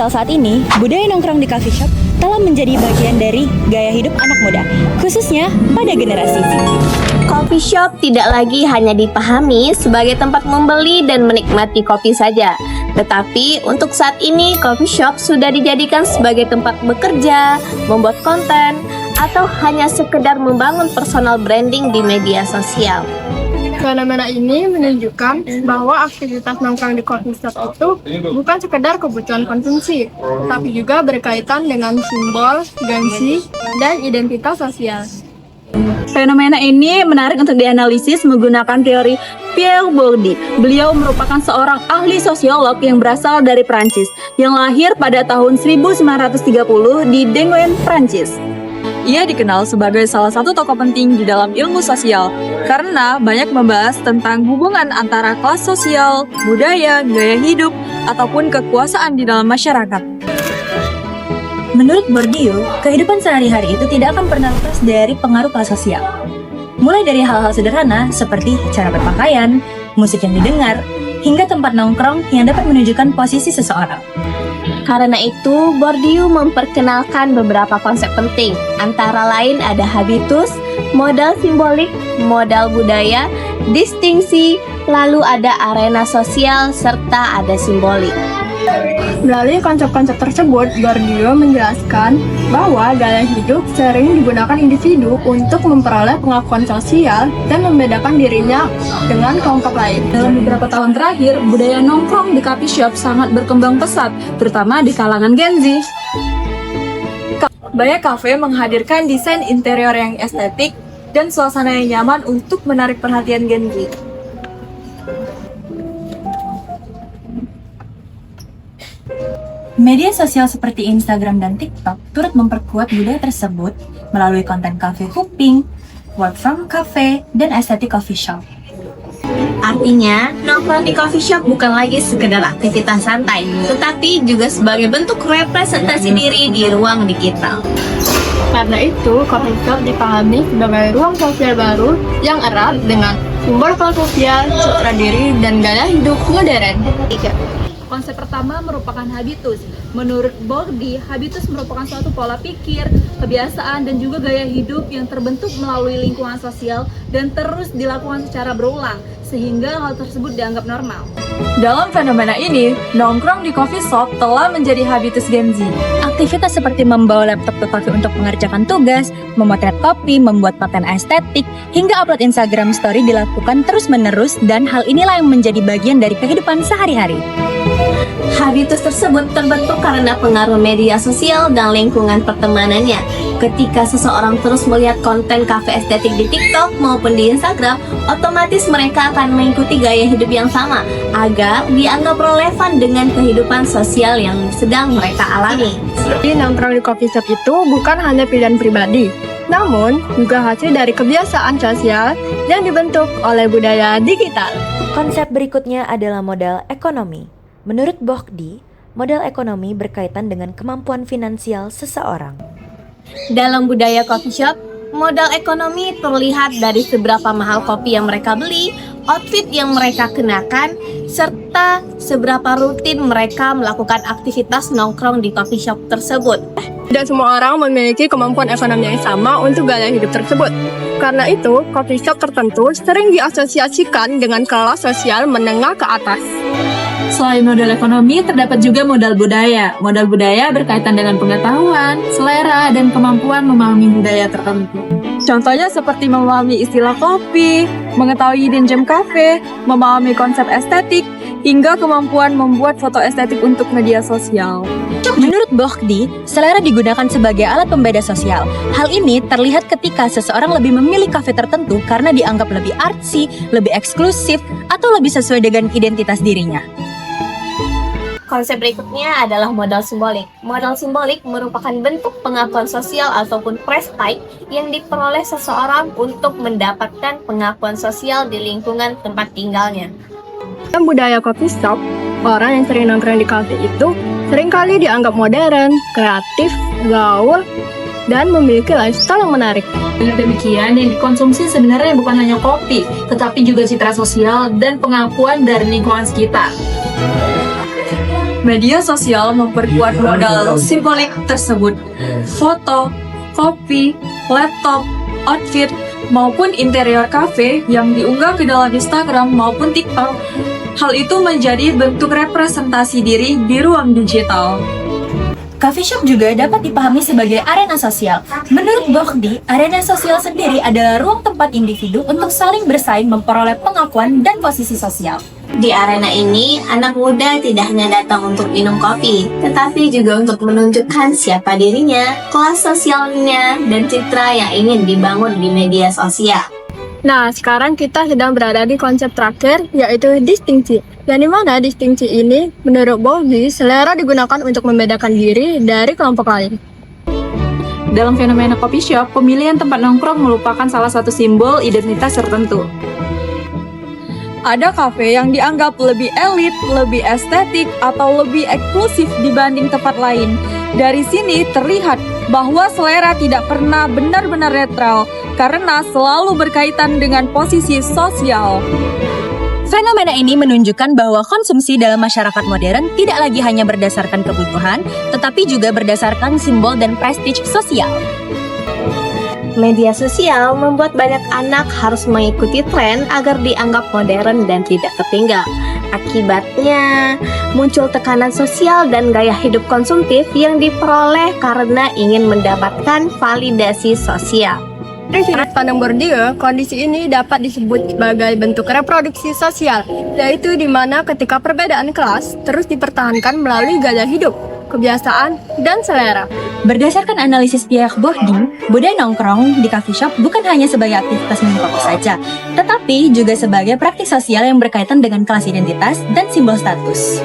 Misal saat ini, budaya nongkrong di coffee shop telah menjadi bagian dari gaya hidup anak muda, khususnya pada generasi Z. Coffee shop tidak lagi hanya dipahami sebagai tempat membeli dan menikmati kopi saja. Tetapi untuk saat ini, coffee shop sudah dijadikan sebagai tempat bekerja, membuat konten, atau hanya sekedar membangun personal branding di media sosial. Fenomena ini menunjukkan bahwa aktivitas nongkrong di coffee shop itu bukan sekedar kebutuhan konsumsi, tapi juga berkaitan dengan simbol, gengsi, dan identitas sosial. Fenomena ini menarik untuk dianalisis menggunakan teori Pierre Bourdieu. Beliau merupakan seorang ahli sosiolog yang berasal dari Prancis, yang lahir pada tahun 1930 di Dinguin, Prancis. Ia dikenal sebagai salah satu tokoh penting di dalam ilmu sosial karena banyak membahas tentang hubungan antara kelas sosial, budaya, gaya hidup, ataupun kekuasaan di dalam masyarakat. Menurut Bourdieu, kehidupan sehari-hari itu tidak akan pernah lepas dari pengaruh kelas sosial. Mulai dari hal-hal sederhana seperti cara berpakaian, musik yang didengar, hingga tempat nongkrong yang dapat menunjukkan posisi seseorang. Karena itu, Bourdieu memperkenalkan beberapa konsep penting, antara lain ada habitus, modal simbolik, modal budaya, distingsi, lalu ada arena sosial, serta ada simbolik. Melalui konsep-konsep tersebut, Bourdieu menjelaskan bahwa gaya hidup sering digunakan individu untuk memperoleh pengakuan sosial dan membedakan dirinya dengan kelompok lain. Dalam beberapa tahun terakhir, budaya nongkrong di coffee shop sangat berkembang pesat, terutama di kalangan Gen Z. Banyak kafe menghadirkan desain interior yang estetik dan suasana yang nyaman untuk menarik perhatian Gen Z. Media sosial seperti Instagram dan TikTok turut memperkuat budaya tersebut melalui konten cafe hopping, work from cafe, dan estetik coffee shop. Artinya, nongkrong di coffee shop bukan lagi sekedar aktivitas santai, tetapi juga sebagai bentuk representasi diri di ruang digital. Karena itu, coffee shop dipahami sebagai ruang sosial baru yang erat dengan simbol kelas sosial, citra diri, dan gaya hidup modern. Konsep pertama merupakan habitus. Menurut Bourdieu, habitus merupakan suatu pola pikir, kebiasaan, dan juga gaya hidup yang terbentuk melalui lingkungan sosial dan terus dilakukan secara berulang, sehingga hal tersebut dianggap normal. Dalam fenomena ini, nongkrong di coffee shop telah menjadi habitus Gen Z. Aktivitas seperti membawa laptop ke kafe untuk mengerjakan tugas, memotret kopi, membuat paten estetik, hingga upload Instagram story dilakukan terus-menerus, dan hal inilah yang menjadi bagian dari kehidupan sehari-hari. Habitus tersebut terbentuk karena pengaruh media sosial dan lingkungan pertemanannya. Ketika seseorang terus melihat konten kafe estetik di TikTok maupun di Instagram, otomatis mereka akan mengikuti gaya hidup yang sama agar dianggap relevan dengan kehidupan sosial yang sedang mereka alami. Jadi, nongkrong di coffee shop itu bukan hanya pilihan pribadi, namun juga hasil dari kebiasaan sosial yang dibentuk oleh budaya digital. Konsep berikutnya adalah modal ekonomi. Menurut Bourdieu, modal ekonomi berkaitan dengan kemampuan finansial seseorang. Dalam budaya coffee shop, modal ekonomi terlihat dari seberapa mahal kopi yang mereka beli, outfit yang mereka kenakan, serta seberapa rutin mereka melakukan aktivitas nongkrong di coffee shop tersebut. Tidak semua orang memiliki kemampuan ekonomi yang sama untuk gaya hidup tersebut. Karena itu, coffee shop tertentu sering diasosiasikan dengan kelas sosial menengah ke atas. Selain modal ekonomi, terdapat juga modal budaya. Modal budaya berkaitan dengan pengetahuan, selera, dan kemampuan memahami budaya tertentu. Contohnya seperti memahami istilah kopi, mengetahui hidden gem cafe, memahami konsep estetik, hingga kemampuan membuat foto estetik untuk media sosial. Menurut Bourdieu, selera digunakan sebagai alat pembeda sosial. Hal ini terlihat ketika seseorang lebih memilih kafe tertentu karena dianggap lebih artsy, lebih eksklusif, atau lebih sesuai dengan identitas dirinya. Konsep berikutnya adalah modal simbolik. Modal simbolik merupakan bentuk pengakuan sosial ataupun prestige yang diperoleh seseorang untuk mendapatkan pengakuan sosial di lingkungan tempat tinggalnya. Dalam budaya coffee shop, orang yang sering nongkrong di kafe itu seringkali dianggap modern, kreatif, gaul, dan memiliki lifestyle yang menarik. Dengan demikian, yang dikonsumsi sebenarnya bukan hanya kopi, tetapi juga citra sosial dan pengakuan dari lingkungan sekitar. Media sosial memperkuat modal simbolik tersebut. Foto, kopi, laptop, outfit, maupun interior kafe yang diunggah ke dalam Instagram maupun TikTok. Hal itu menjadi bentuk representasi diri di ruang digital. Coffee shop juga dapat dipahami sebagai arena sosial. Menurut Bohdi, arena sosial sendiri adalah ruang tempat individu untuk saling bersaing memperoleh pengakuan dan posisi sosial. Di arena ini, anak muda tidak hanya datang untuk minum kopi, tetapi juga untuk menunjukkan siapa dirinya, kelas sosialnya, dan citra yang ingin dibangun di media sosial. Nah, sekarang kita sedang berada di konsep terakhir, yaitu distingsi. Yang dimana distingsi ini, menurut Bobby, selera digunakan untuk membedakan diri dari kelompok lain. Dalam fenomena coffee shop, pemilihan tempat nongkrong merupakan salah satu simbol identitas tertentu. Ada kafe yang dianggap lebih elit, lebih estetik, atau lebih eksklusif dibanding tempat lain. Dari sini terlihat bahwa selera tidak pernah benar-benar netral karena selalu berkaitan dengan posisi sosial. Fenomena ini menunjukkan bahwa konsumsi dalam masyarakat modern tidak lagi hanya berdasarkan kebutuhan, tetapi juga berdasarkan simbol dan prestige sosial. Media sosial membuat banyak anak harus mengikuti tren agar dianggap modern dan tidak tertinggal. Akibatnya, muncul tekanan sosial dan gaya hidup konsumtif yang diperoleh karena ingin mendapatkan validasi sosial. Dari sudut pandang Bourdieu, kondisi ini dapat disebut sebagai bentuk reproduksi sosial, yaitu di mana ketika perbedaan kelas terus dipertahankan melalui gaya hidup, kebiasaan, dan selera. Berdasarkan analisis Pierre Bourdieu, budaya nongkrong di coffee shop bukan hanya sebagai aktivitas minum kopi saja, tetapi juga sebagai praktik sosial yang berkaitan dengan kelas identitas dan simbol status.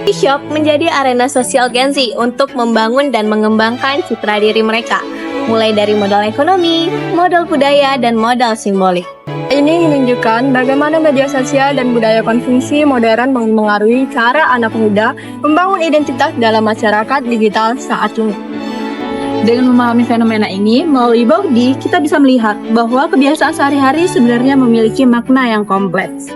Coffee shop menjadi arena sosial Gen Z untuk membangun dan mengembangkan citra diri mereka, mulai dari modal ekonomi, modal budaya, dan modal simbolik. Ini menunjukkan bagaimana media sosial dan budaya konsumsi modern mengaruhi cara anak muda membangun identitas dalam masyarakat digital saat ini. Dengan memahami fenomena ini, melalui Bohdi, kita bisa melihat bahwa kebiasaan sehari-hari sebenarnya memiliki makna yang kompleks.